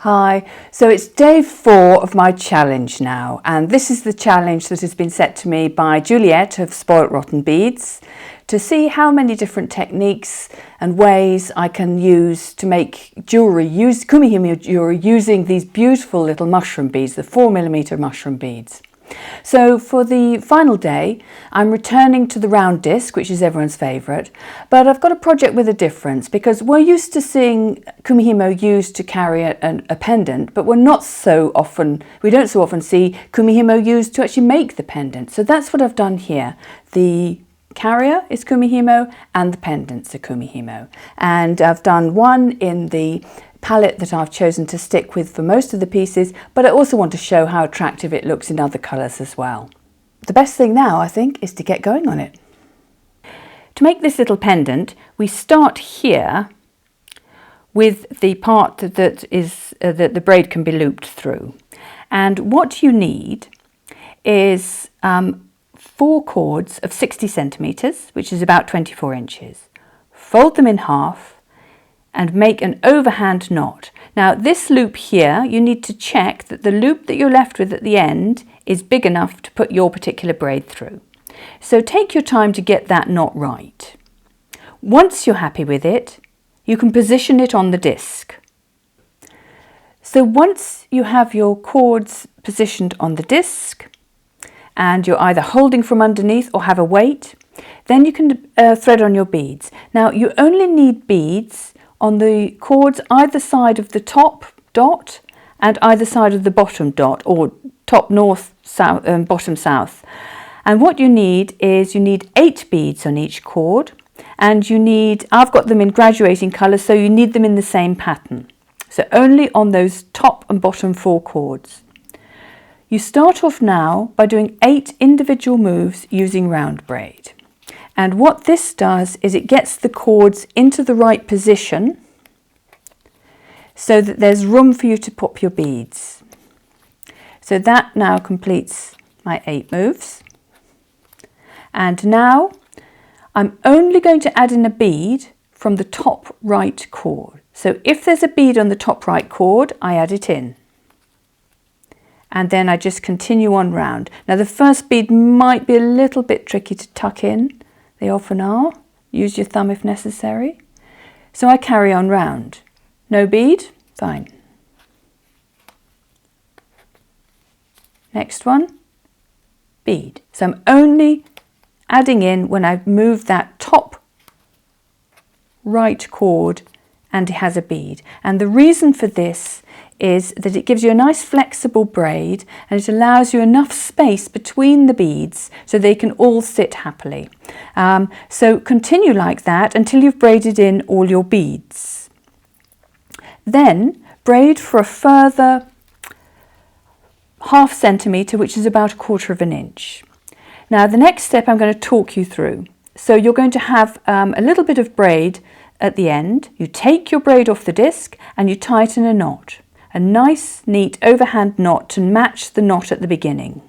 Hi, so it's day 4 of my challenge now, and this is the challenge that has been set to me by Juliet of Spoilt Rotten Beads to see how many different techniques and ways I can use to make jewellery, use Kumihimo jewellery using these beautiful little mushroom beads, the 4mm mushroom beads. So for the final day, I'm returning to the round disc, which is everyone's favourite, but I've got a project with a difference because we're used to seeing Kumihimo used to carry a pendant, but we don't so often see Kumihimo used to actually make the pendant. So that's what I've done here. The carrier is Kumihimo and the pendants are Kumihimo. And I've done one in the palette that I've chosen to stick with for most of the pieces, but I also want to show how attractive it looks in other colours as well. The best thing now, I think, is to get going on it. To make this little pendant, we start here with the part that the braid can be looped through. And what you need is 4 cords of 60 centimetres, which is about 24 inches. Fold them in half and make an overhand knot. Now this loop here, you need to check that the loop that you're left with at the end is big enough to put your particular braid through. So take your time to get that knot right. Once you're happy with it, you can position it on the disc. So once you have your cords positioned on the disc, and you're either holding from underneath or have a weight, then you can thread on your beads. Now you only need beads on the cords either side of the top dot and either side of the bottom dot, or top north, south, bottom south. And what you need is you need 8 beads on each cord, and I've got them in graduating colours, so you need them in the same pattern. So only on those top and bottom 4 cords. You start off now by doing 8 individual moves using round braid. And what this does is it gets the cords into the right position so that there's room for you to pop your beads. So that now completes my 8 moves. And now I'm only going to add in a bead from the top right cord. So if there's a bead on the top right cord, I add it in. And then I just continue on round. Now the first bead might be a little bit tricky to tuck in. They often are. Use your thumb if necessary. So I carry on round. No bead? Fine. Next one, bead. So I'm only adding in when I've moved that top right cord and it has a bead. And the reason for this is that it gives you a nice flexible braid and it allows you enough space between the beads so they can all sit happily. So continue like that until you've braided in all your beads. Then braid for a further ½ centimetre, which is about 1/4 inch. Now the next step I'm going to talk you through. So you're going to have a little bit of braid at the end. You take your braid off the disc and you tighten a knot. A nice, neat overhand knot to match the knot at the beginning.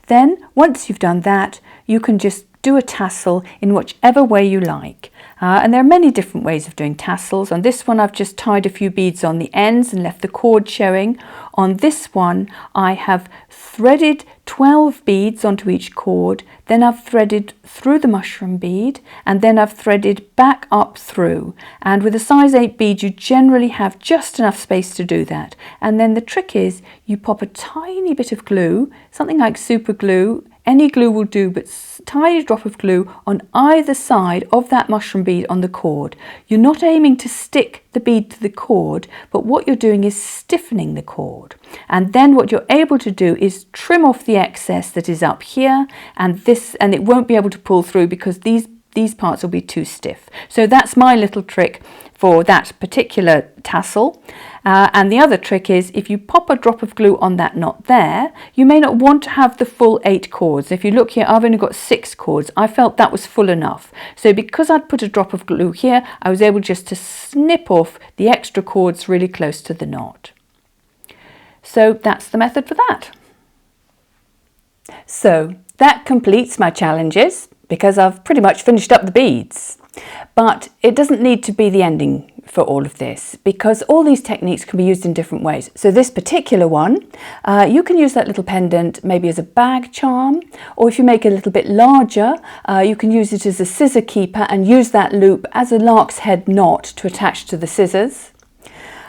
Then, once you've done that, you can just do a tassel in whichever way you like. And there are many different ways of doing tassels. On this one, I've just tied a few beads on the ends and left the cord showing. On this one, I have threaded 12 beads onto each cord, then I've threaded through the mushroom bead, and then I've threaded back up through. And with a size 8 bead, you generally have just enough space to do that. And then the trick is you pop a tiny bit of glue, something like super glue, any glue will do, but tiny drop of glue on either side of that mushroom bead on the cord. You're not aiming to stick the bead to the cord, but what you're doing is stiffening the cord. And then what you're able to do is trim off the excess that is up here, and it won't be able to pull through because these parts will be too stiff. So that's my little trick for that particular tassel. And the other trick is if you pop a drop of glue on that knot there, you may not want to have the full 8 cords. If you look here, I've only got 6 cords. I felt that was full enough. So because I'd put a drop of glue here, I was able just to snip off the extra cords really close to the knot. So that's the method for that. So that completes my challenges because I've pretty much finished up the beads. But it doesn't need to be the ending for all of this, because all these techniques can be used in different ways. So this particular one, you can use that little pendant maybe as a bag charm, or if you make it a little bit larger, you can use it as a scissor keeper and use that loop as a lark's head knot to attach to the scissors.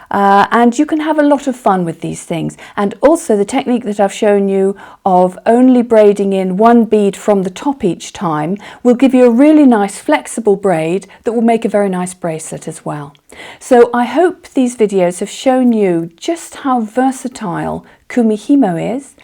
And you can have a lot of fun with these things. And also the technique that I've shown you of only braiding in one bead from the top each time will give you a really nice flexible braid that will make a very nice bracelet as well. So I hope these videos have shown you just how versatile Kumihimo is,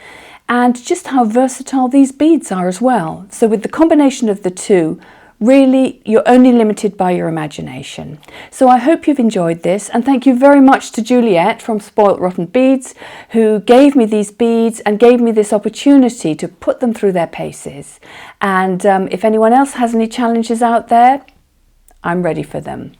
and just how versatile these beads are as well. So with the combination of the two, really, you're only limited by your imagination. So I hope you've enjoyed this, and thank you very much to Juliet from Spoilt Rotten Beads, who gave me these beads and gave me this opportunity to put them through their paces. And if anyone else has any challenges out there, I'm ready for them.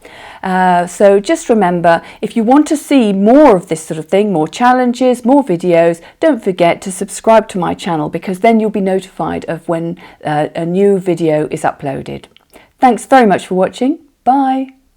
So just remember, if you want to see more of this sort of thing, more challenges, more videos, don't forget to subscribe to my channel, because then you'll be notified of when a new video is uploaded. Thanks very much for watching. Bye.